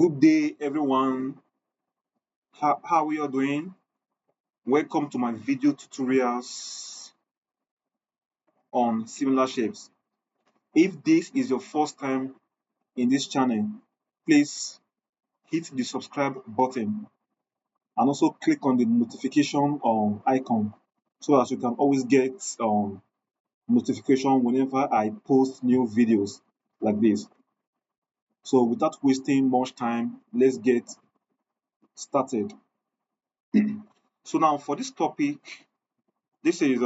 Good day, everyone. How are you all doing? Welcome to my video tutorials on similar shapes. If this is your first time in this channel, please hit the subscribe button and also click on the notification icon so that you can always get notification whenever I post new videos like this. So without wasting much time, let's get started. So now for this topic, this is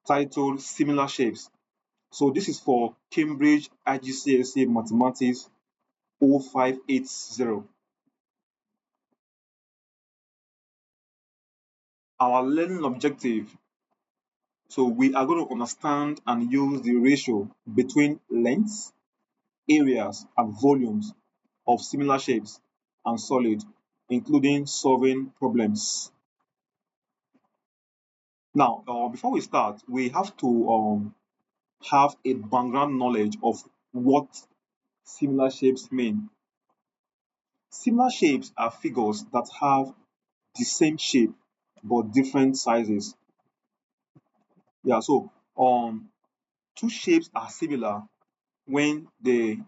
titled Similar Shapes. So this is for Cambridge IGCSE Mathematics 0580. Our learning objective. So we are going to understand and use the ratio between lengths, areas, and volumes of similar shapes and solid, including solving problems. Now, before we start, we have to have a background knowledge of what similar shapes mean. Similar shapes are figures that have the same shape but different sizes. Yeah, so two shapes are similar when they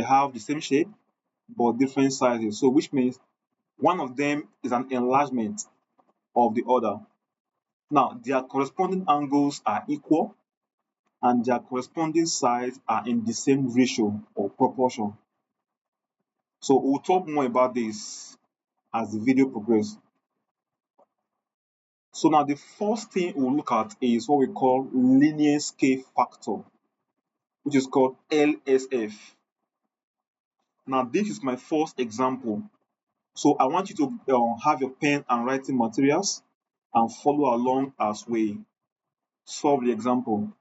have the same shape but different sizes. So which means one of them is an enlargement of the other. Now their corresponding angles are equal and their corresponding sides are in the same ratio or proportion. So we'll talk more about this as the video progresses. So now the first thing we'll look at is what we call linear scale factor, which is called LSF. Now this is my first example. So I want you to have your pen and writing materials and follow along as we solve the example.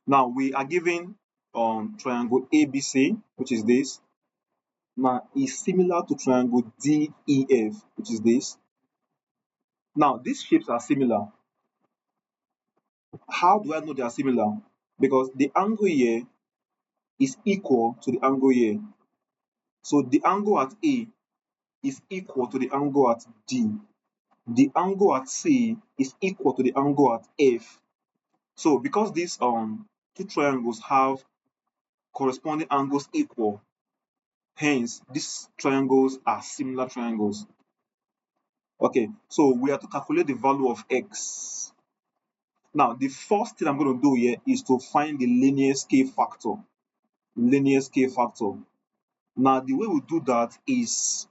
Now we are given triangle ABC, which is this. Now is similar to triangle DEF, which is this. Now these shapes are similar. How do I know they are similar? Because the angle here is equal to the angle here. So the angle at A is equal to the angle at D. The angle at C is equal to the angle at F. So because these two triangles have corresponding angles equal, hence these triangles are similar triangles. Okay, so we are to calculate the value of x. Now the first thing I'm going to do here is to find the linear scale factor. Linear scale factor. Now the way we do that is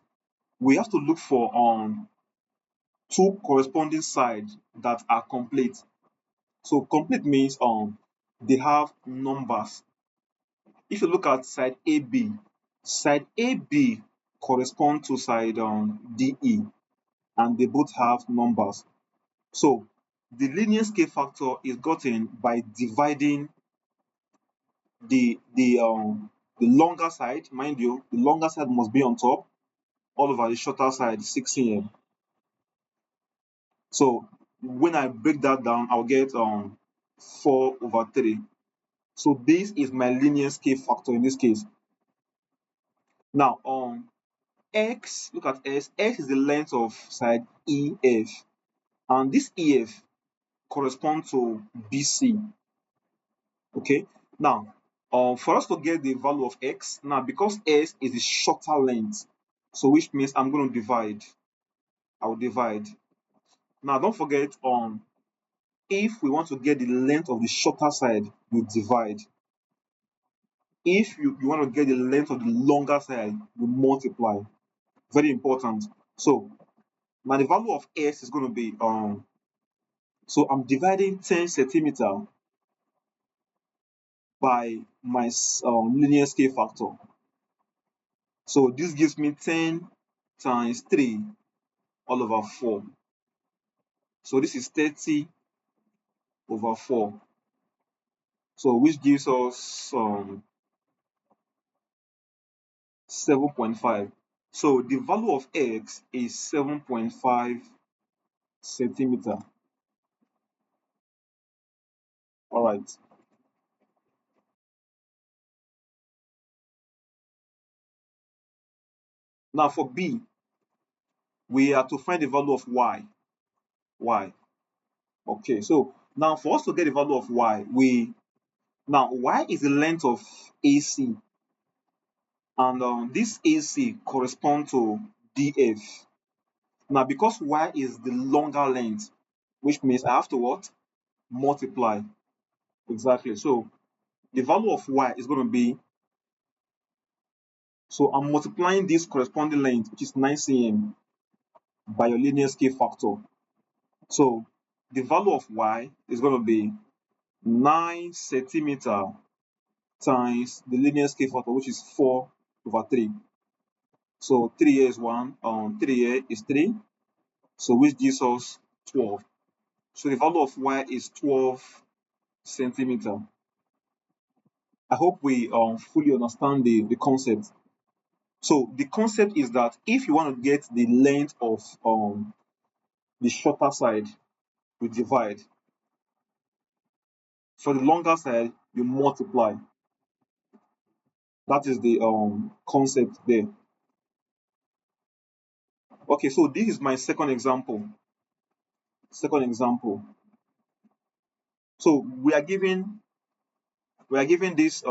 we have to look for two corresponding sides that are complete. So complete means they have numbers. If you look at side AB correspond to side DE and they both have numbers. So the linear scale factor is gotten by dividing the longer side, mind you, the longer side must be on top all over the shorter side 6 cm. So when I break that down, I'll get 4/3. So this is my linear scale factor in this case. Now x, look at s. S is the length of side EF, and this EF corresponds to BC. Okay. Now for us to get the value of x, now because s is the shorter length, so which means I'm going to divide. I will divide. Now don't forget if we want to get the length of the shorter side, we divide. If you want to get the length of the longer side, you multiply. Very important. So now the value of s is going to be so I'm dividing 10 centimeter by my linear scale factor. So this gives me 10 times 3 all over 4. So this is 30/4. So which gives us 7.5. So the value of x is 7.5 centimeter. All right. Now for B, we are to find the value of y. Y. Okay, so now for us to get the value of y, now y is the length of AC, and this AC correspond to DF. Now because y is the longer length, which means I have to what? Multiply. Exactly. So the value of y is going to be, so I'm multiplying this corresponding length, which is 9 cm, by your linear scale factor. So the value of y is going to be 9 centimeter times the linear scale factor, which is 4/3. So 3 here is 1, 3 here is 3, so which gives us 12. So the value of y is 12 centimeter. I hope we fully understand the concept. So the concept is that if you want to get the length of the shorter side, you divide. For the longer side, you multiply. That is the concept there. Okay, so this is my second example. Second example. So we are given this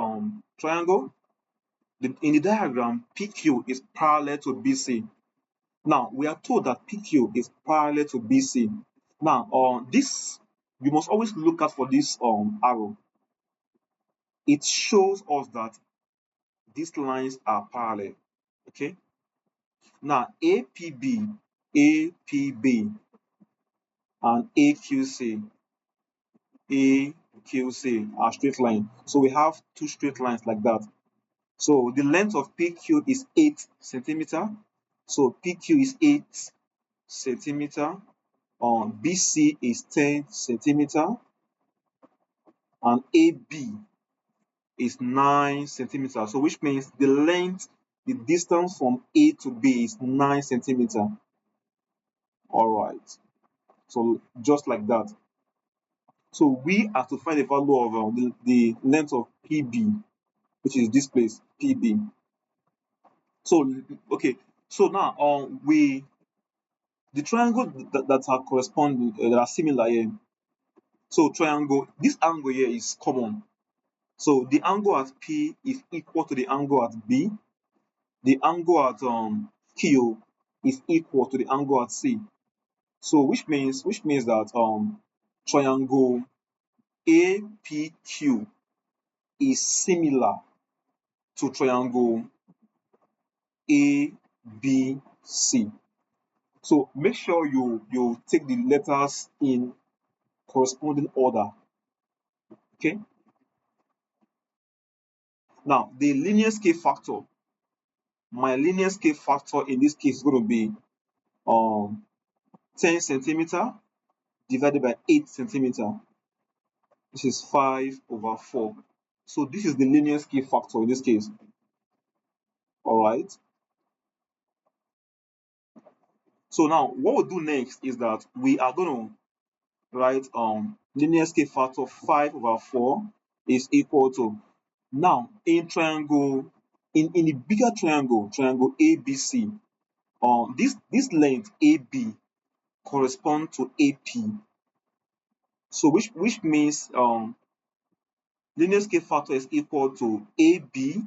triangle. In the diagram, PQ is parallel to BC. Now we are told that PQ is parallel to BC. Now this, you must always look out for this arrow. It shows us that these lines are parallel. Okay. Now APB and AQC are straight line. So we have two straight lines like that. So the length of PQ is 8 centimeter. So PQ is 8 centimeter. BC is 10 centimeter. And AB is 9 centimeter. So which means the length, the distance from A to B is 9 centimeter. All right. So just like that. So we have to find the value of the length of PB, which is this place, PB. So okay, so now we the triangle that are corresponding, that are similar here. So triangle, this angle here is common. So the angle at P is equal to the angle at B. The angle at Q is equal to the angle at C. So which means that triangle APQ is similar to triangle ABC. So make sure you take the letters in corresponding order. Okay. Now the linear scale factor. My linear scale factor in this case is going to be um 10 centimeter divided by 8 centimeter. This is 5/4. So this is the linear scale factor in this case. All right. So now what we'll do next is that we are going to write linear scale factor 5/4 is equal to, now in triangle, in the bigger triangle, triangle ABC, this length AB correspond to AP. So which means linear scale factor is equal to AB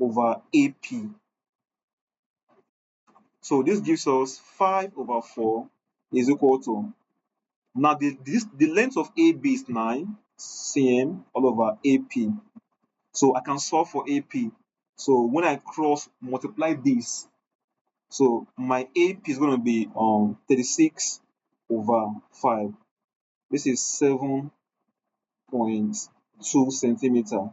over AP. So this gives us 5/4 is equal to, now the length of AB is 9 cm all over AP. So I can solve for AP. So when I cross multiply this, so my AP is going to be 36/5. This is 7.2 centimeter.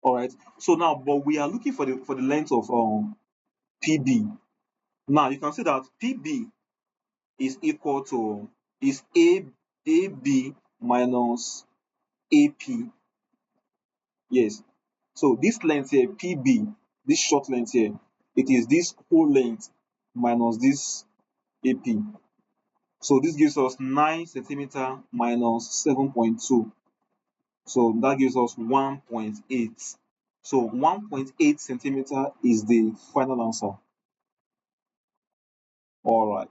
All right. So now, but we are looking for the length of PB. Now you can see that PB is equal to, is AB minus AP. Yes. So this length here, PB, this short length here, it is this whole length minus this AP. So this gives us 9 centimeter minus 7.2. So that gives us 1.8. So 1.8 centimeter is the final answer. All right.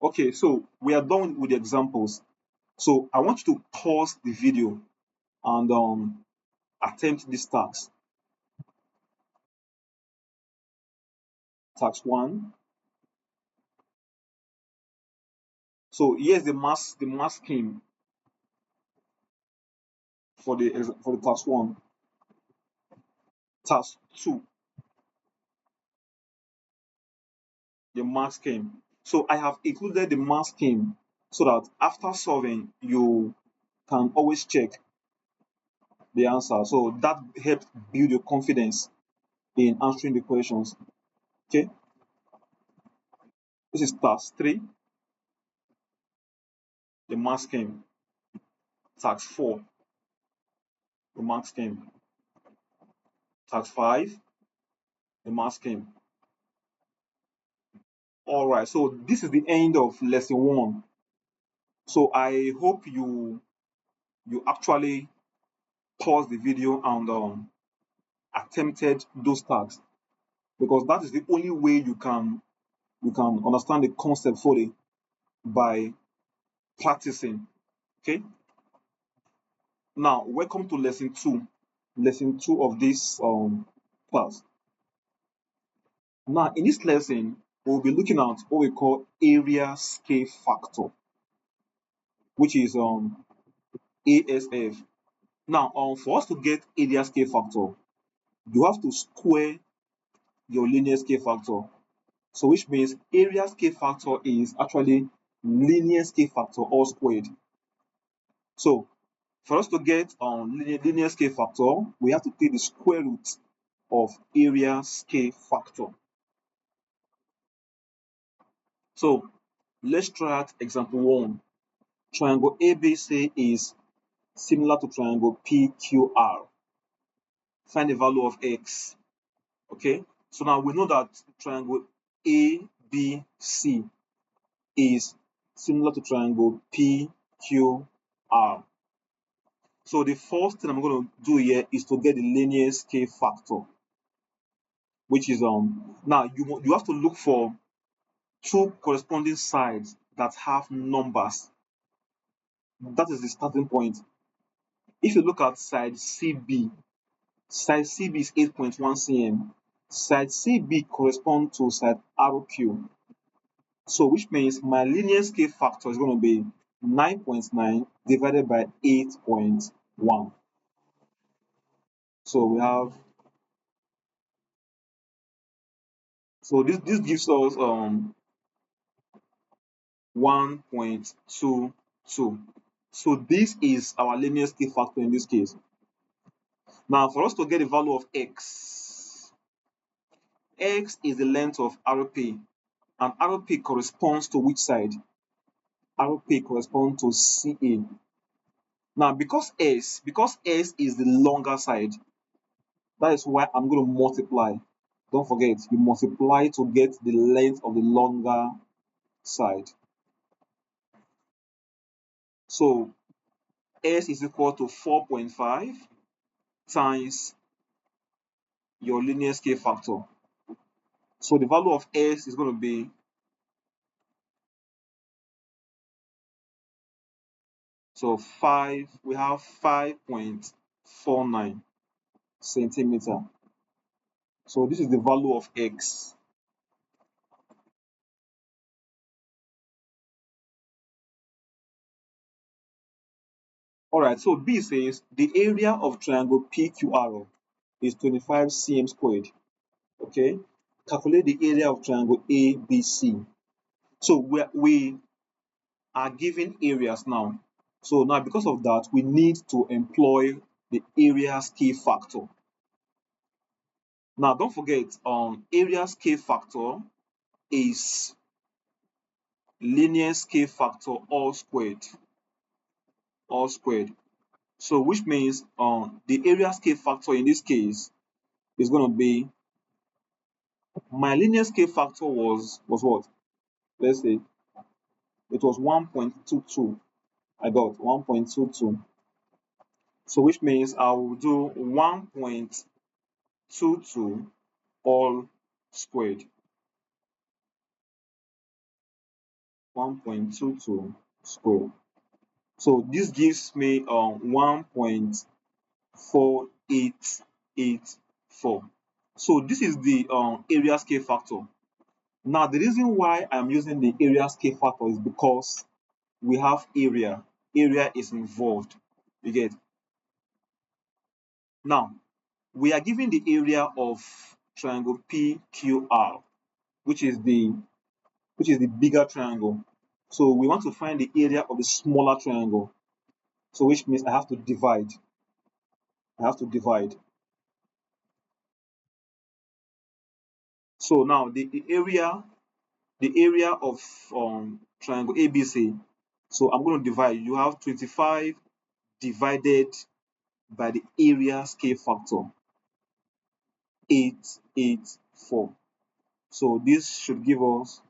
Okay, so we are done with the examples. So I want you to pause the video and attempt this task. Task one. So here's the mass scheme for the task one. Task two, the mass scheme. So I have included the mass scheme so that after solving you can always check the answer. So that helps build your confidence in answering the questions. Okay, this is task three, the mass scheme. Task four, the mass scheme. Task five, the mass scheme. All right, so this is the end of lesson one. So I hope you actually pause the video and attempted those tasks, because that is the only way you can understand the concept fully, by practicing. Okay. Now, welcome to lesson two. Lesson two of this class. Now, in this lesson, we'll be looking at what we call area scale factor, which is ASF. Now, for us to get area scale factor, you have to square your linear scale factor. So which means area scale factor is actually linear scale factor all squared. So for us to get linear scale factor, we have to take the square root of area scale factor. So let's try out example one. Triangle ABC is similar to triangle PQR. Find the value of x. Okay, so now we know that triangle ABC is similar to triangle PQR. So the first thing I'm going to do here is to get the linear scale factor, which is now you have to look for two corresponding sides that have numbers. That is the starting point. If you look at side CB, side CB is 8.1 cm. Side CB corresponds to side RQ. So which means my linear scale factor is going to be 9.9 divided by 8.1. So we have, so this gives us 1.22. So this is our linear scale factor in this case. Now for us to get the value of x is the length of RP, and RP corresponds to which side? RP corresponds to CA. Now because S is the longer side, that is why I'm going to multiply. Don't forget, you multiply to get the length of the longer side. So S is equal to 4.5 times your linear scale factor. So the value of S is going to be, so 5, we have 5.49 centimeter. So this is the value of X. All right, so B says the area of triangle PQR is 25 cm squared. Okay, calculate the area of triangle ABC. So we are given areas now. So now because of that, we need to employ the area scale factor. Now don't forget, area scale factor is linear scale factor all squared. All squared. So which means the area scale factor in this case is going to be, my linear scale factor was what? let's say it was 1.22. I got 1.22. So which means I will do 1.22 all squared. 1.22 squared. So this gives me 1.4884. So this is the area scale factor. Now the reason why I'm using the area scale factor is because we have area. Area is involved. You get. Now we are given the area of triangle PQR, which is the bigger triangle. So we want to find the area of the smaller triangle. So which means I have to divide. I have to divide. So now the area of triangle ABC. So I'm going to divide. You have 25 divided by the area scale factor 884. So this should give us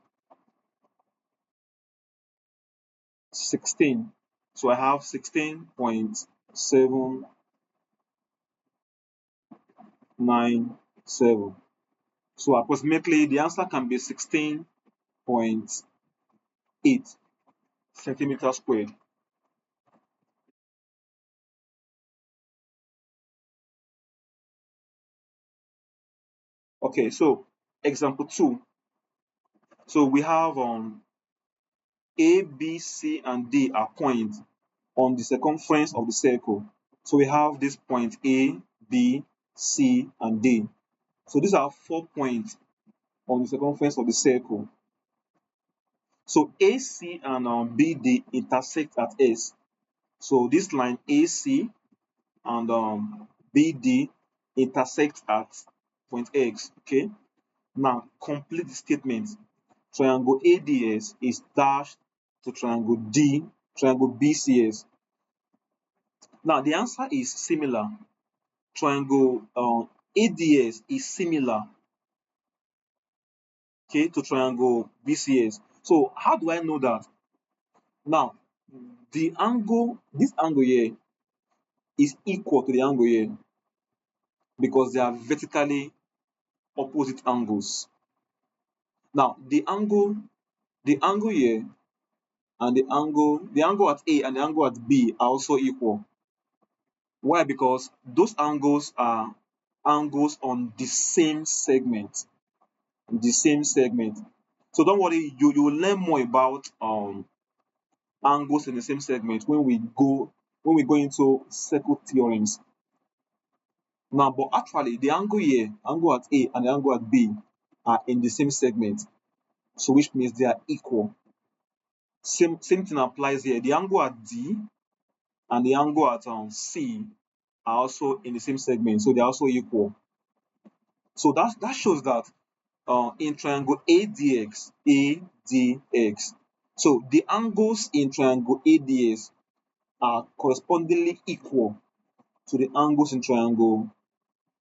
16. So I have 16.797. So approximately the answer can be 16.8 centimeters squared. Okay, so example 2. So we have A, B, C, and D are points on the circumference of the circle. So we have this point A, B, C, and D. So these are 4 points on the circumference of the circle. So AC and BD intersect at S. So this line AC and BD intersect at point X. Okay. Now complete the statement. Triangle ADS is dashed to triangle BCS. Now the answer is similar. Triangle ADS is similar, okay, to triangle BCS. So how do I know that? Now this angle here is equal to the angle here because they are vertically opposite angles. Now the angle here and the angle at A and the angle at B are also equal. Why? Because those angles are angles on the same segment. The same segment. So don't worry, you will learn more about angles in the same segment when we go into circle theorems. Now, but actually the angle here, angle at A and the angle at B are in the same segment. So which means they are equal. Same thing applies here. The angle at D and the angle at C are also in the same segment, so they're also equal. So that shows that in triangle ADX, so the angles in triangle ADS are correspondingly equal to the angles in triangle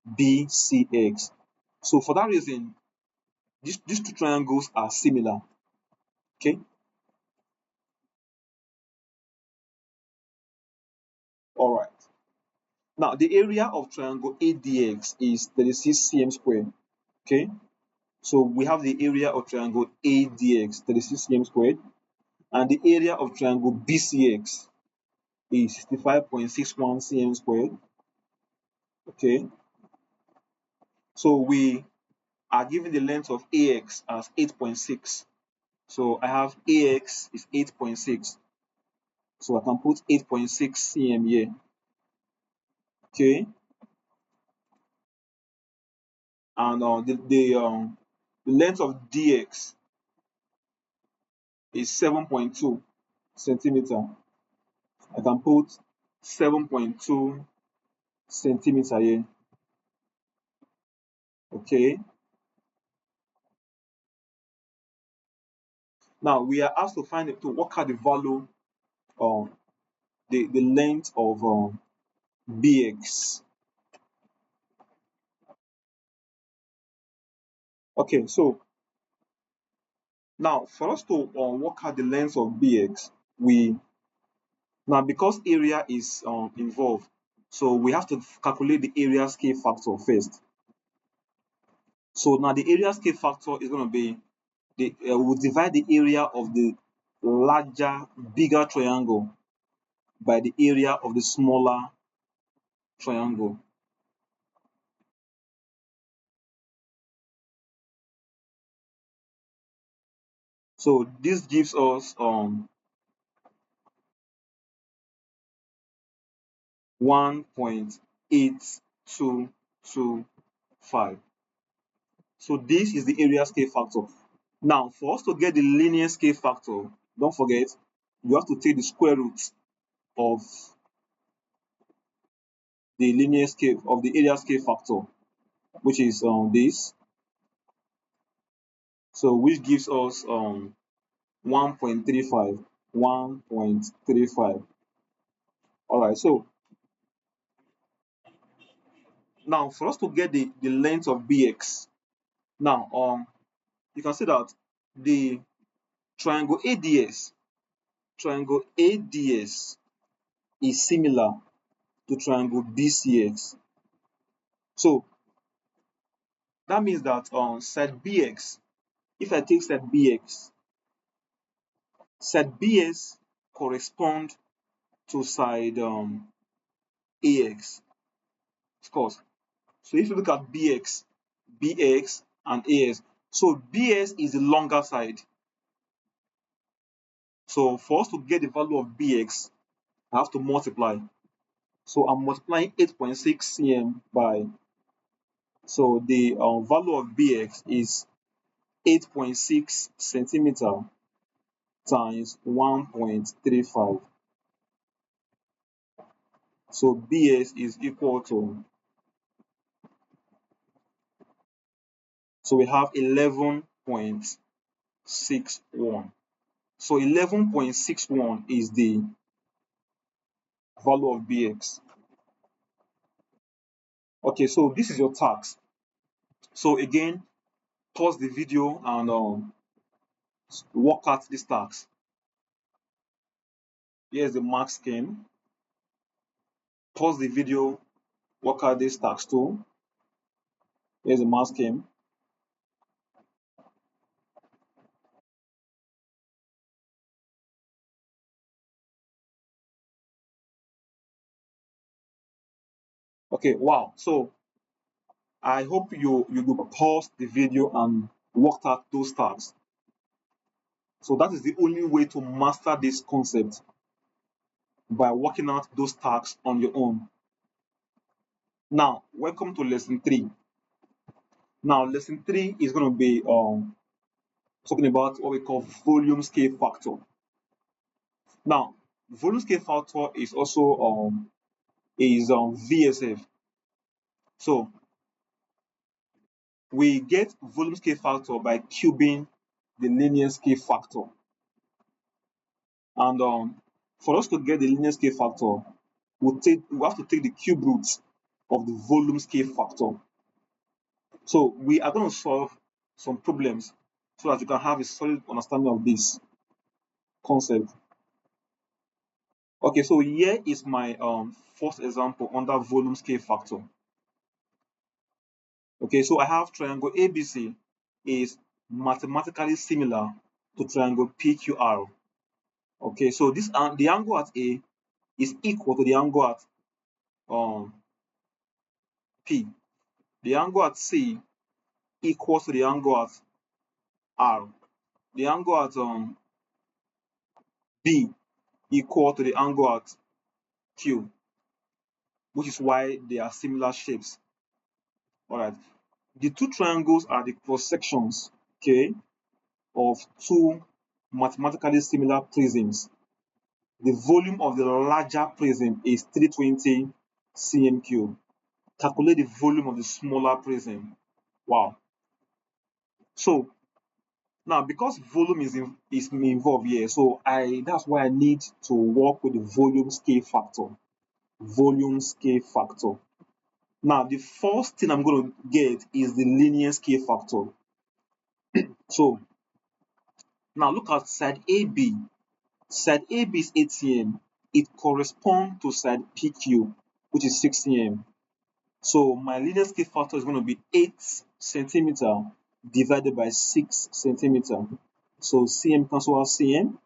BCX. So for that reason, these two triangles are similar. Okay, all right. Now the area of triangle ADX is 36 cm squared. Okay, so we have the area of triangle ADX 36 cm squared, and the area of triangle BCX is 65.61 cm squared. Okay, so we are given the length of AX as 8.6. So I have AX is 8.6. So I can put 8.6 cm here. Okay, and the length of DX is 7.2 centimeter. I can put 7.2 centimeter here. Okay, now we are asked to work out the value of the length of BX. Okay, so Now, for us to work out the length of bx, we now because area is involved, so we have to calculate the area scale factor first. So now the area scale factor is going to be we'll divide the area of the larger, bigger triangle by the area of the smaller triangle. So this gives us 1.8225. So this is the area scale factor. Now, for us to get the linear scale factor, don't forget, you have to take the square root of the linear scale of the area scale factor, which is this. So which gives us 1.35. 1.35. All right. So now for us to get the length of bx, now you can see that the triangle ADS is similar to triangle BCX. So that means that side BX, if I take side BS correspond to side AX, of course. So if you look at BX and AS, so BS is the longer side. So for us to get the value of BX, I have to multiply. So I'm multiplying 8.6 cm by, so the value of BX is 8.6 centimeter times 1.35. So BS is equal to, so we have 11.61. So 11.61 is the value of BX. Okay, so this is your task. So again, pause the video and work out this task. Here's the mark scheme. Pause the video, work out this task too. Here's the mark scheme. Okay, wow. So I hope you pause the video and work out those tasks. So that is the only way to master this concept, by working out those tasks on your own. Now, welcome to lesson 3. Now, lesson 3 is going to be talking about what we call volume scale factor. Now, volume scale factor is also VSF. So we get volume scale factor by cubing the linear scale factor. And for us to get the linear scale factor, we have to take the cube root of the volume scale factor. So we are going to solve some problems so that you can have a solid understanding of this concept. Okay, so here is my first example under volume scale factor. Okay, so I have triangle ABC is mathematically similar to triangle PQR. Okay, so this the angle at A is equal to the angle at um, P. The angle at C equals to the angle at R. The angle at B equal to the angle at Q, which is why they are similar shapes. All right. The two triangles are the cross sections, okay, of two mathematically similar prisms. The volume of the larger prism is 320 cm cube. Calculate the volume of the smaller prism. Wow. So now, because volume is involved here, so that's why I need to work with the volume scale factor. Volume scale factor. Now, the first thing I'm going to get is the linear scale factor. So Now look at side AB. Side AB is 8 cm. It corresponds to side PQ, which is 6 cm. So my linear scale factor is going to be 8 centimeter divided by 6 centimeter. So cm cancel out cm.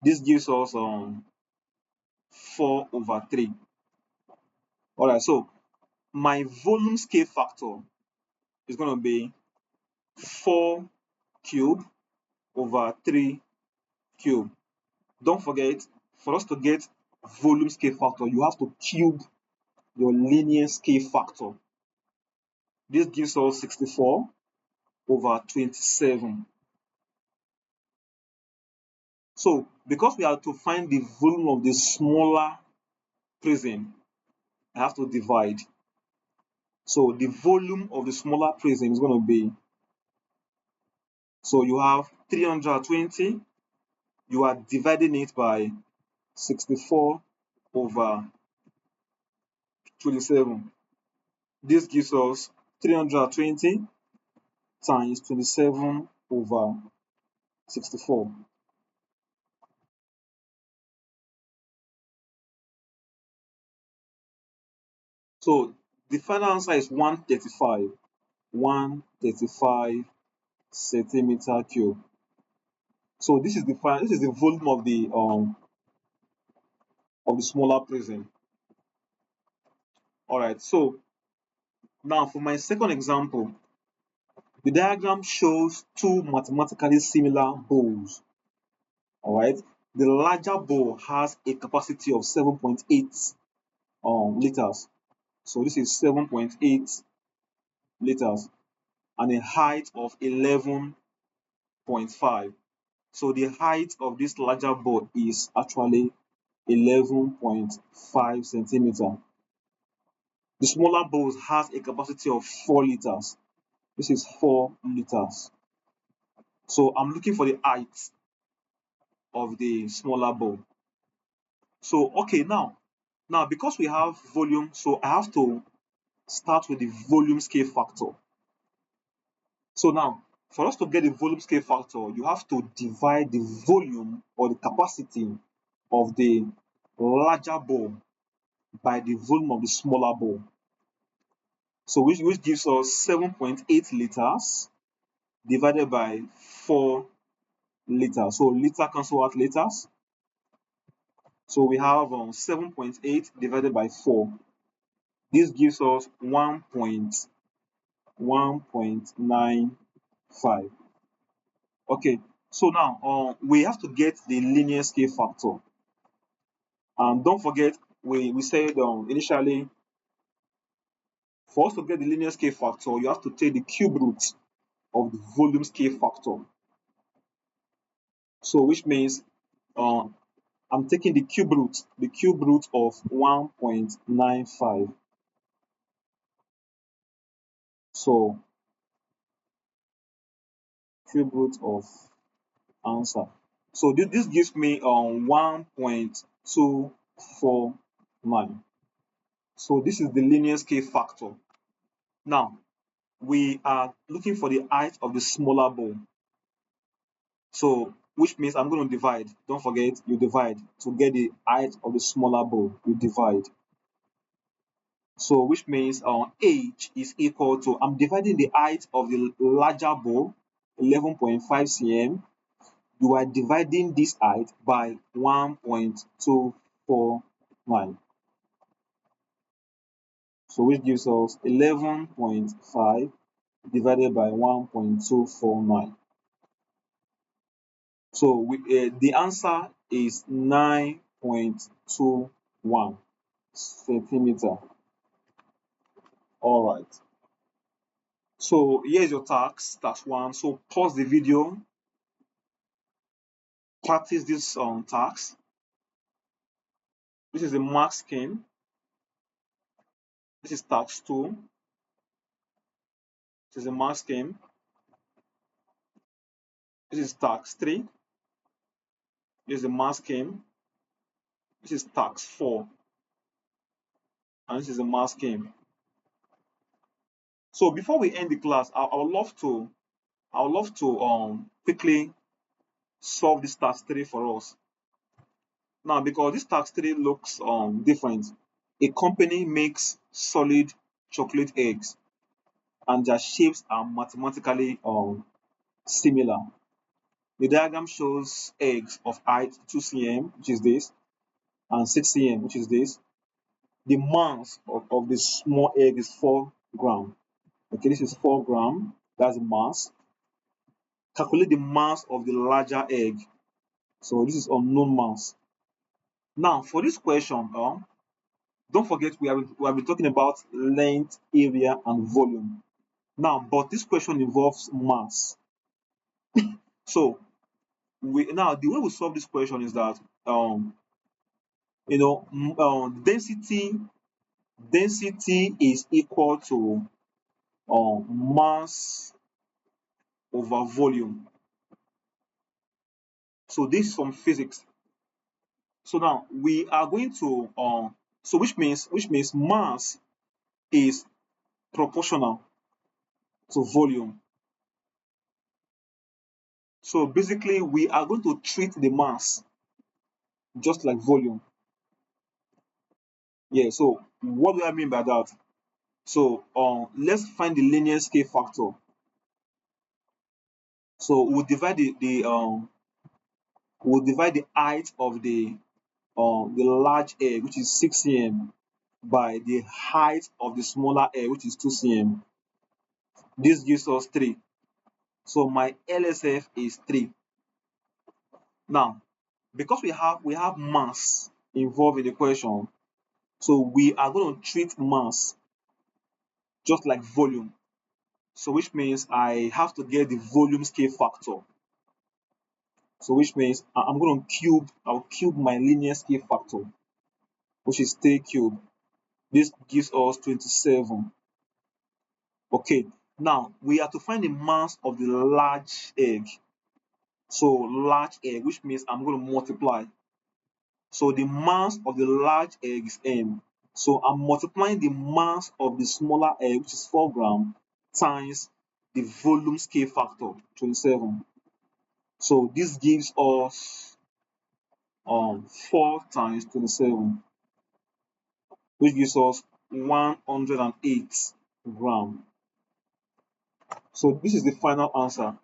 This gives us 4/3. Alright, so my volume scale factor is going to be 4 cube over 3 cube. Don't forget, for us to get volume scale factor, you have to cube your linear scale factor. This gives us 64/27. So because we have to find the volume of the smaller prism, I have to divide. So the volume of the smaller prism is going to be, so you have 320, you are dividing it by 64/27. This gives us 320 times 27/64. So the final answer is 135 centimeter cube. So this is the volume of the smaller prism. All right. So now for my second example, the diagram shows two mathematically similar bowls. All right. The larger bowl has a capacity of 7.8 liters. So this is 7.8 liters and a height of 11.5. So the height of this larger bowl is actually 11.5 centimeter. The smaller bowl has a capacity of 4 liters. This is 4 liters. So I'm looking for the height of the smaller bowl. So okay, now because we have volume, so I have to start with the volume scale factor. So now for us to get the volume scale factor, you have to divide the volume or the capacity of the larger bowl by the volume of the smaller bowl. So which gives us 7.8 liters divided by 4 liters. So liter cancel out liters. So we have 7.8 divided by 4. This gives us 1.95. Okay, so now we have to get the linear scale factor. And don't forget, we said initially, for us to get the linear scale factor, you have to take the cube root of the volume scale factor. So which means uh, I'm taking the cube root of 1.95. So cube root of answer. So this gives me 1.249. So this is the linear scale factor. Now we are looking for the height of the smaller bowl. So which means I'm going to divide. Don't forget, you divide to get the height of the smaller bowl. You divide. So which means h is equal to, I'm dividing the height of the larger bowl, 11.5 cm. You are dividing this height by 1.249. So which gives us 11.5 divided by 1.249. So the answer is 9.21 centimeter. All right. So here's your task 1. So pause the video, practice this task. This is a mark scheme. This is task 2. This is a mark scheme. This is task 3. This is a mark scheme. This is task 4. And this is a mark scheme. So before we end the class, I would love to quickly solve this task 3 for us. Now, because this task 3 looks different, a company makes solid chocolate eggs and their shapes are mathematically similar. The diagram shows eggs of height 2 cm, which is this, and 6 cm, which is this. The mass of the small egg is 4 gram. Okay, this is 4 gram. That's the mass. Calculate the mass of the larger egg. So this is unknown mass. Now, for this question, don't forget we have been talking about length, area, and volume. Now, but this question involves mass. So the way we solve this question is that density is equal to mass over volume. So this is from physics. So now we are going to so which means mass is proportional to volume. So basically we are going to treat the mass just like volume. Yeah, so what do I mean by that? So let's find the linear scale factor. So we'll divide the height of the large egg, which is 6 cm, by the height of the smaller egg, which is 2 cm. This gives us 3. So my LSF is 3. Now, because we have mass involved in the question, so we are going to treat mass just like volume. So which means I have to get the volume scale factor. So which means I'll cube my linear scale factor, which is 3 cube. This gives us 27. Okay, now we have to find the mass of the large egg. So large egg, which means I'm going to multiply. So the mass of the large egg is m. So I'm multiplying the mass of the smaller egg, which is 4 gram, times the volume scale factor, 27. So this gives us 4 times 27, which gives us 108 gram. So this is the final answer.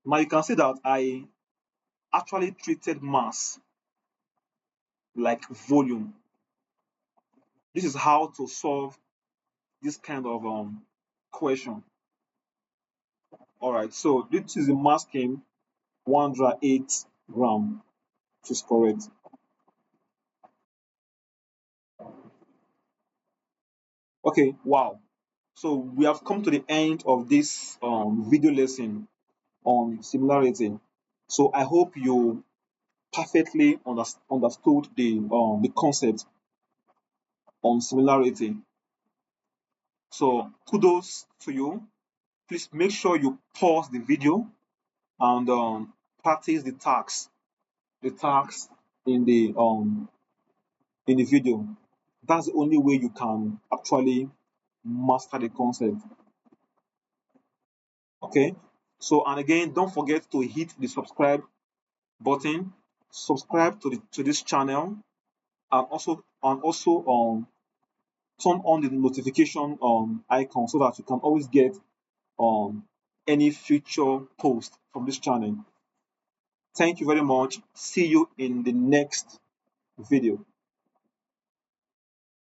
Now you can see that I actually treated mass like volume. This is how to solve this kind of question. All right, so this is the mass came 108 gram, which is correct. Okay, wow. So we have come to the end of this video lesson on similarity. So I hope you perfectly understood the concept on similarity. So kudos to you. Please make sure you pause the video and practice the tasks in the video. That's the only way you can actually master the concept. Okay. So and again, don't forget to hit the subscribe button, subscribe to this channel, and also turn on the notification icon so that you can always get um any future post from this channel. Thank you very much. See you in the next video.